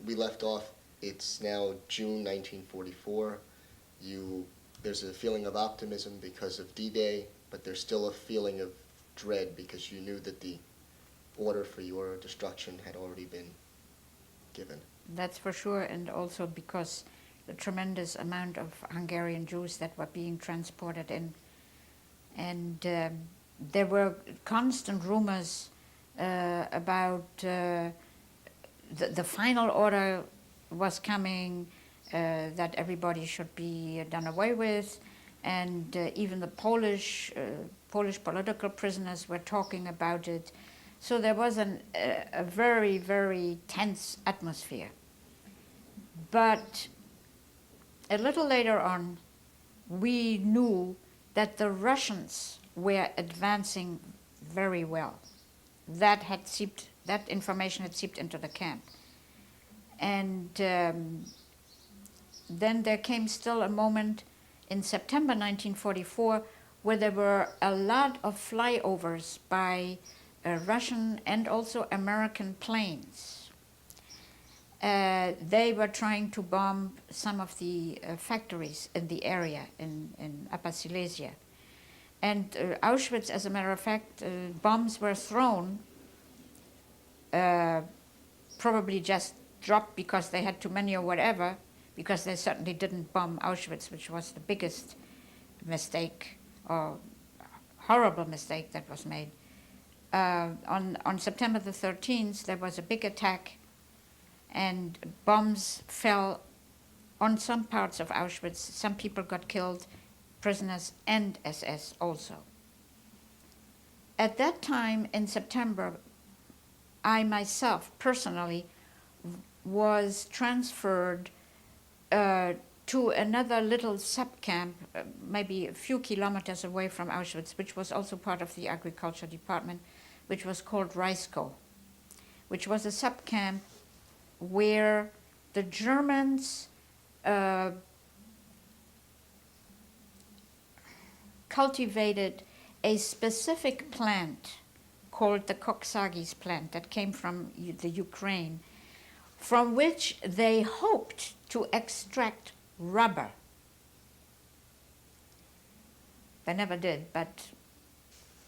we left off, it's now June 1944. There's a feeling of optimism because of D-Day, but there's still a feeling of dread because you knew that the order for your destruction had already been given. That's for sure, and also because the tremendous amount of Hungarian Jews that were being transported in. And there were constant rumors about the final order was coming, that everybody should be done away with, and even the Polish political prisoners were talking about it. So there was a very, very tense atmosphere. But a little later on, we knew that the Russians were advancing very well. That information had seeped into the camp. And then there came still a moment in September 1944 where there were a lot of flyovers by Russian and also American planes. They were trying to bomb some of the factories in the area in Upper Silesia. And Auschwitz, as a matter of fact, bombs were thrown, probably just dropped because they had too many or whatever, because they certainly didn't bomb Auschwitz, which was the biggest mistake or horrible mistake that was made. On September the 13th, there was a big attack, and bombs fell on some parts of Auschwitz. Some people got killed, prisoners and SS also. At that time in September, I myself personally was transferred to another little sub-camp, maybe a few kilometers away from Auschwitz, which was also part of the agriculture department, which was called Reisko, which was a sub-camp where the Germans cultivated a specific plant called the Koksagis plant that came from the Ukraine, from which they hoped to extract rubber. They never did, but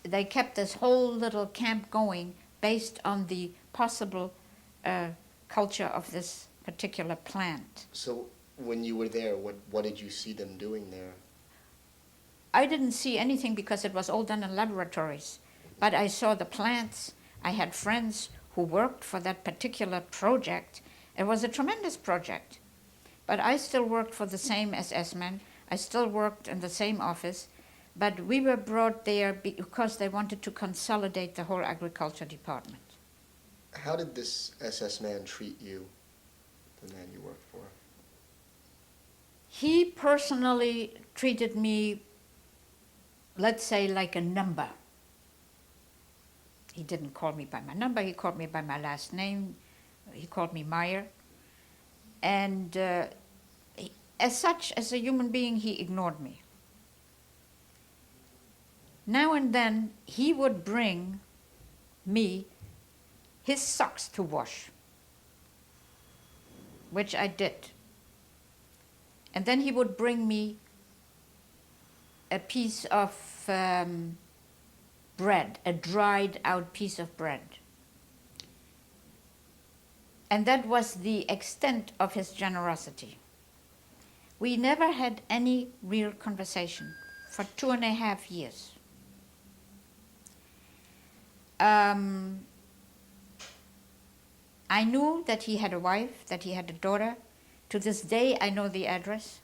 they kept this whole little camp going based on the possible culture of this particular plant. So when you were there, what did you see them doing there? I didn't see anything because it was all done in laboratories, but I saw the plants. I had friends who worked for that particular project. It was a tremendous project, but I still worked for the same SS men. I still worked in the same office, but we were brought there because they wanted to consolidate the whole agriculture department. How did this SS man treat you, the man you worked for? He personally treated me, let's say, like a number. He didn't call me by my number, he called me by my last name. He called me Meyer. And as such, as a human being, he ignored me. Now and then, he would bring me his socks to wash, which I did. And then he would bring me a piece of bread, a dried out piece of bread. And that was the extent of his generosity. We never had any real conversation for 2.5 years. I knew that he had a wife, that he had a daughter. To this day, I know the address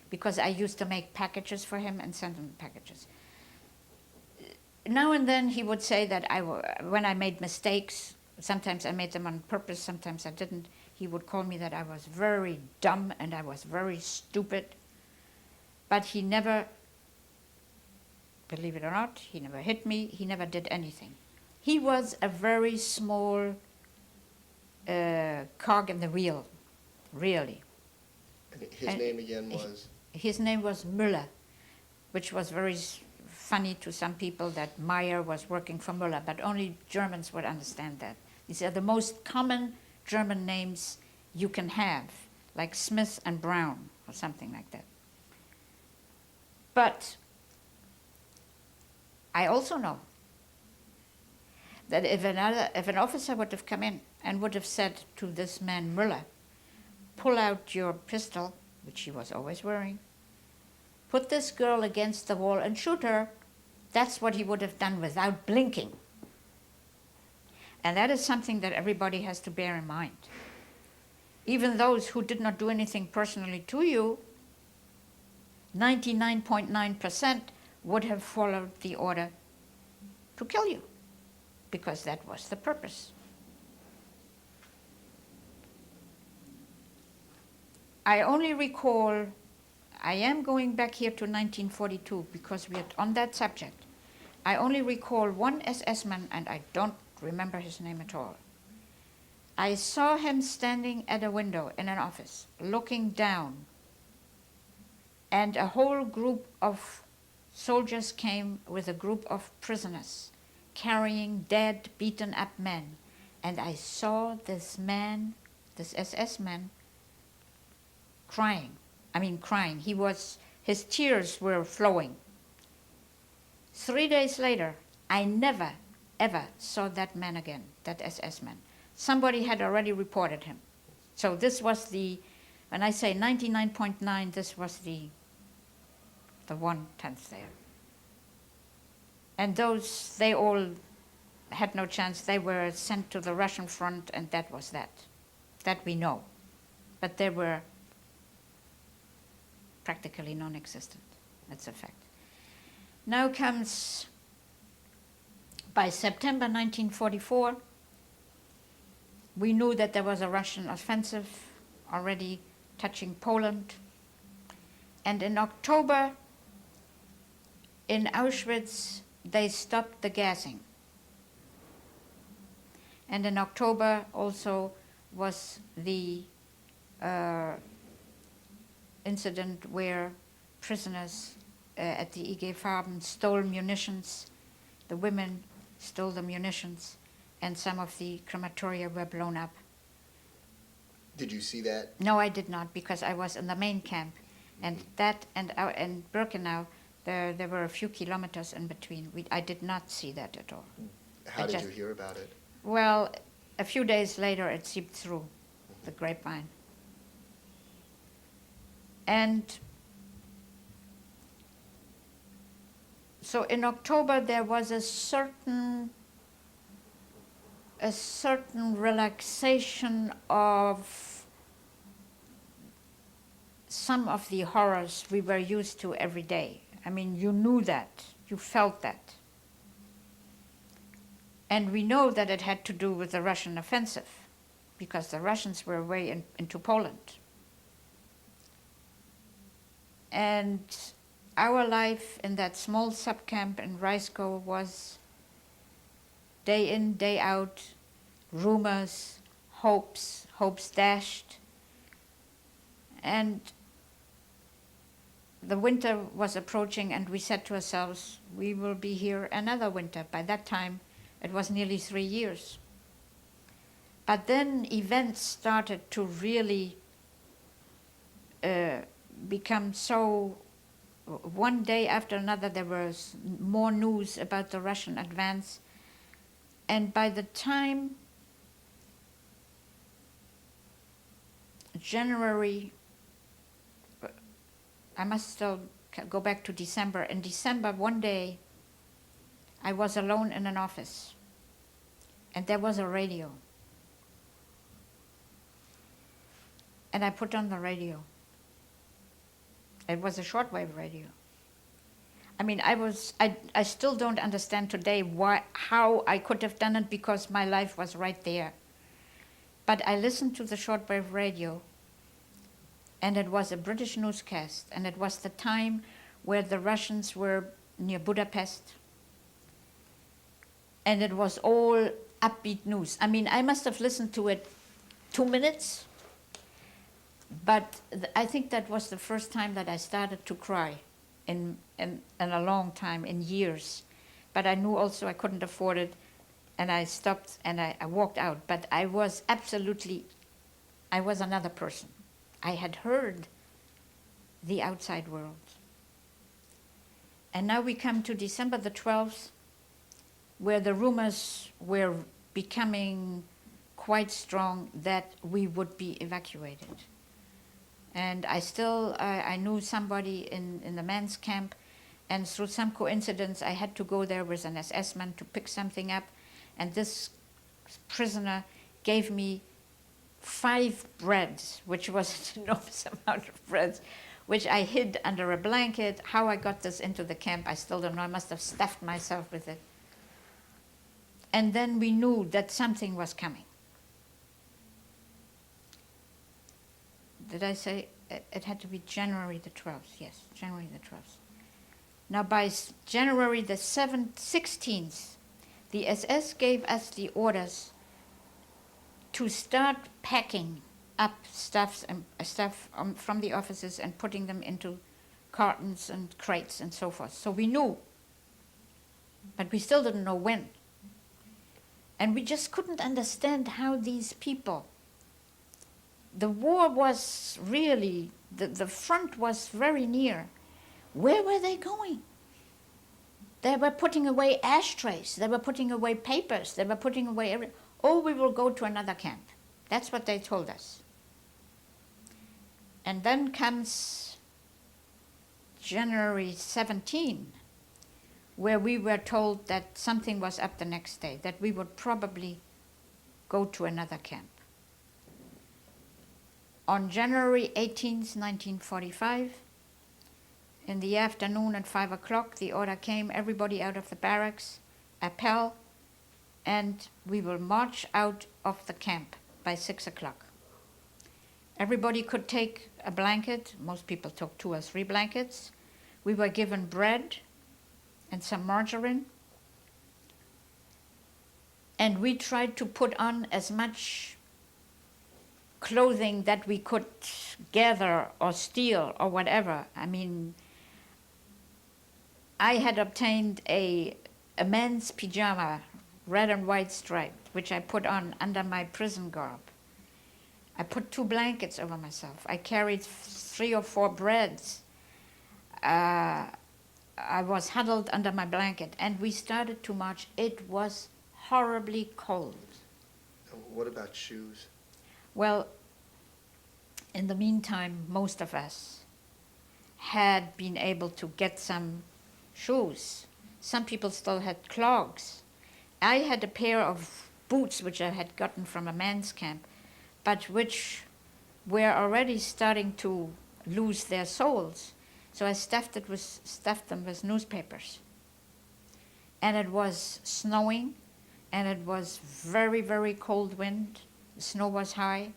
because I used to make packages for him and send him packages. Now and then he would say that when I made mistakes, sometimes I made them on purpose, sometimes I didn't, he would call me that I was very dumb and I was very stupid. But he never, believe it or not, he never hit me, he never did anything. He was a very small cog in the wheel, really. And his name again was? His name was Müller, which was very funny to some people that Meyer was working for Müller, but only Germans would understand that. These are the most common German names you can have, like Smith and Brown or something like that. But I also know that if an officer would have come in and would have said to this man Müller, pull out your pistol, which he was always wearing, put this girl against the wall and shoot her, that's what he would have done without blinking. And that is something that everybody has to bear in mind. Even those who did not do anything personally to you, 99.9% would have followed the order to kill you, because that was the purpose. I only recall, I am going back here to 1942 because we are on that subject. I only recall one SS man, and I don't remember his name at all. I saw him standing at a window in an office, looking down, and a whole group of soldiers came with a group of prisoners, carrying dead, beaten-up men. And I saw this man, this SS man, crying. Crying. His tears were flowing. 3 days later, I never, ever saw that man again, that SS man. Somebody had already reported him. So this was when I say 99.9, this was the 1/10 there. And those, they all had no chance. They were sent to the Russian front, and that was that. That we know. But they were practically non-existent. That's a fact. Now comes, by September 1944, we knew that there was a Russian offensive already touching Poland. And in October, in Auschwitz, they stopped the gassing. And in October also was the incident where prisoners at the IG Farben stole munitions. The women stole the munitions, and some of the crematoria were blown up. Did you see that? No, I did not, because I was in the main camp, and that and Birkenau, there were a few kilometers in between. I did not see that at all. How did you hear about it? Well, a few days later it seeped through the grapevine. And so in October there was a certain relaxation of some of the horrors we were used to every day. You knew that, you felt that. And we know that it had to do with the Russian offensive, because the Russians were way into Poland. And our life in that small subcamp in Reiskow was day in, day out, rumors, hopes dashed. And the winter was approaching, and we said to ourselves, we will be here another winter. By that time, it was nearly 3 years. But then events started to really become so. One day after another, there was more news about the Russian advance. And by the time January, I must still go back to December. In December, one day, I was alone in an office, and there was a radio. And I put on the radio. It was a shortwave radio. I still don't understand today how I could have done it, because my life was right there. But I listened to the shortwave radio, and it was a British newscast, and it was the time where the Russians were near Budapest. And it was all upbeat news. I must have listened to it 2 minutes, but I think that was the first time that I started to cry in a long time, in years. But I knew also I couldn't afford it, and I stopped and I walked out. But I was absolutely, I was another person. I had heard the outside world. And now we come to December the 12th, where the rumors were becoming quite strong that we would be evacuated. And I knew somebody in the men's camp, and through some coincidence I had to go there with an SS man to pick something up, and this prisoner gave me 5 breads, which was an enormous amount of breads, which I hid under a blanket. How I got this into the camp, I still don't know. I must have stuffed myself with it. And then we knew that something was coming. Did I say it had to be January the 12th? Yes, January the 12th. Now by January the 16th, the SS gave us the orders to start packing up stuff from the offices and putting them into cartons and crates and so forth. So we knew, but we still didn't know when. And we just couldn't understand how these people, the war was really, the front was very near. Where were they going? They were putting away ashtrays, they were putting away papers, they were putting away everything. Oh, we will go to another camp. That's what they told us. And then comes January 17, where we were told that something was up the next day, that we would probably go to another camp. On January 18th, 1945, in the afternoon at 5 o'clock, the order came, everybody out of the barracks, appel, and we will march out of the camp by 6 o'clock. Everybody could take a blanket. Most people took 2 or 3 blankets. We were given bread and some margarine. And we tried to put on as much clothing that we could gather or steal or whatever. I mean, I had obtained a men's pyjama, red and white striped, which I put on under my prison garb. I put 2 blankets over myself. I carried 3 or 4 breads. I was huddled under my blanket, and we started to march. It was horribly cold. What about shoes? Well, in the meantime, most of us had been able to get some shoes. Some people still had clogs. I had a pair of boots which I had gotten from a man's camp, but which were already starting to lose their soles. So I stuffed them with newspapers. And it was snowing, and it was very, very cold wind. The snow was high.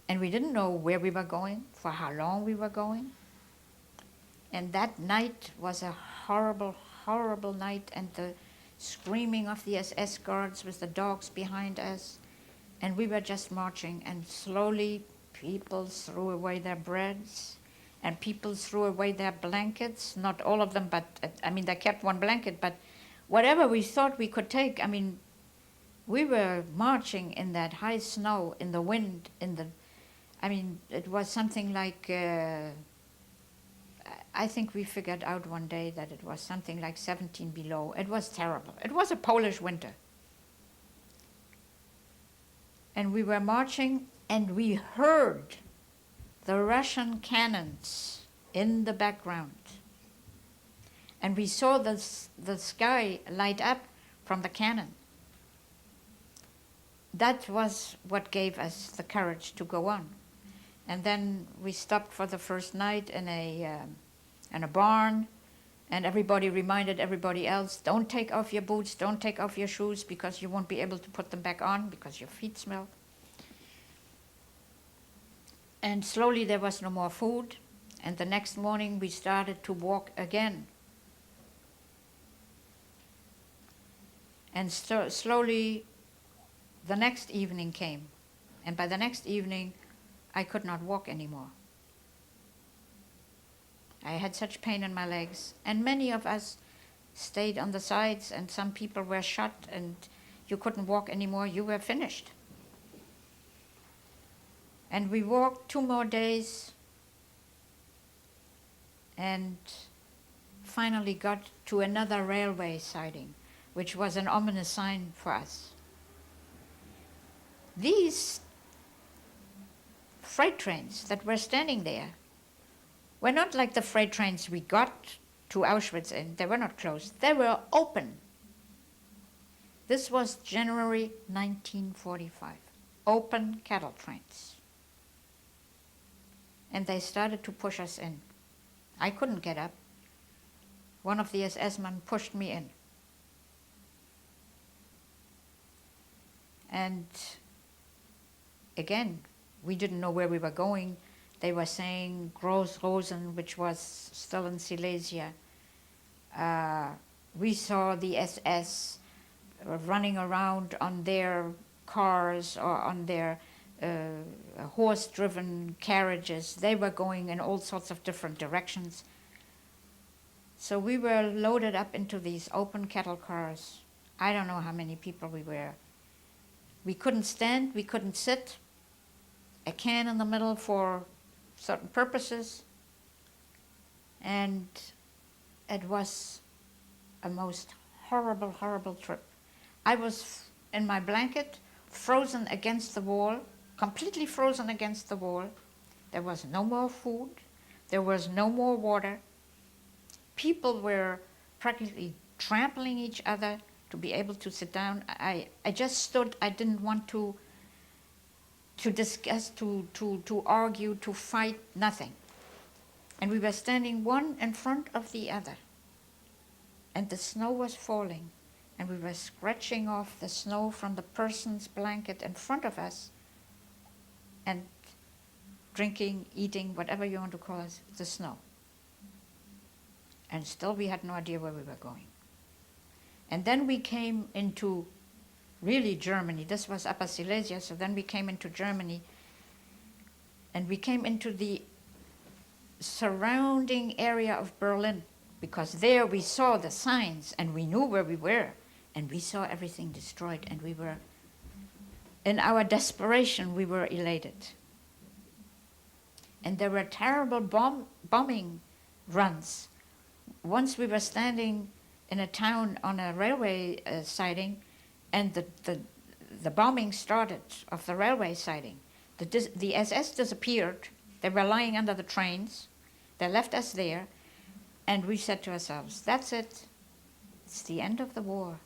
And we didn't know where we were going, for how long we were going. And that night was a horrible, horrible night, and the screaming of the SS guards with the dogs behind us. And we were just marching, and slowly people threw away their breads, and people threw away their blankets. Not all of them, but, I mean, they kept 1 blanket, but whatever we thought we could take, I mean, we were marching in that high snow, in the wind, I mean, it was something like, I think we figured out one day that it was something like 17 below. It was terrible. It was a Polish winter. And we were marching, and we heard the Russian cannons in the background. And we saw the sky light up from the cannon. That was what gave us the courage to go on. And then we stopped for the first night in a barn, and everybody reminded everybody else, don't take off your boots, don't take off your shoes, because you won't be able to put them back on because your feet smell. And slowly there was no more food, and the next morning we started to walk again. And slowly the next evening came, and by the next evening I could not walk anymore. I had such pain in my legs, and many of us stayed on the sides, and some people were shot, and you couldn't walk anymore. You were finished. And we walked 2 more days and finally got to another railway siding, which was an ominous sign for us. These freight trains that were standing there were not like the freight trains we got to Auschwitz in. They were not closed. They were open. This was January 1945. Open cattle trains. And they started to push us in. I couldn't get up. One of the SS men pushed me in. And again, we didn't know where we were going. They were saying Groß-Rosen, which was still in Silesia. We saw the SS running around on their cars or on their horse-driven carriages. They were going in all sorts of different directions. So we were loaded up into these open cattle cars. I don't know how many people we were. We couldn't stand, we couldn't sit. A can in the middle for certain purposes. And it was a most horrible, horrible trip. I was in my blanket, frozen against the wall, completely frozen against the wall. There was no more food. There was no more water. People were practically trampling each other to be able to sit down. I just stood. I didn't want to discuss, to argue, to fight, nothing. And we were standing one in front of the other. And the snow was falling. And we were scratching off the snow from the person's blanket in front of us and drinking, eating, whatever you want to call it, the snow. And still we had no idea where we were going. And then we came into really Germany. This was Upper Silesia, so then we came into Germany. And we came into the surrounding area of Berlin, because there we saw the signs and we knew where we were. And we saw everything destroyed, and we were, in our desperation, we were elated. And there were terrible bombing runs. Once we were standing in a town on a railway siding, and the bombing started of the railway siding. The SS disappeared. They were lying under the trains. They left us there, and we said to ourselves, that's it. It's the end of the war.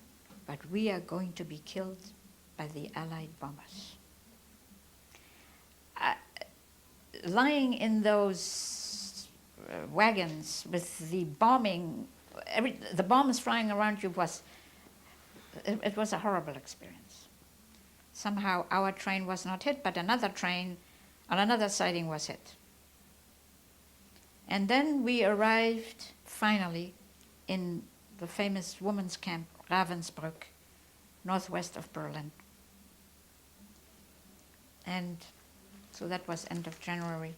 But we are going to be killed by the Allied bombers. Lying in those wagons with the bombing, the bombs flying around you it was a horrible experience. Somehow our train was not hit, but another train on another siding was hit. And then we arrived finally in the famous women's camp, Ravensbrück, northwest of Berlin. And so that was end of January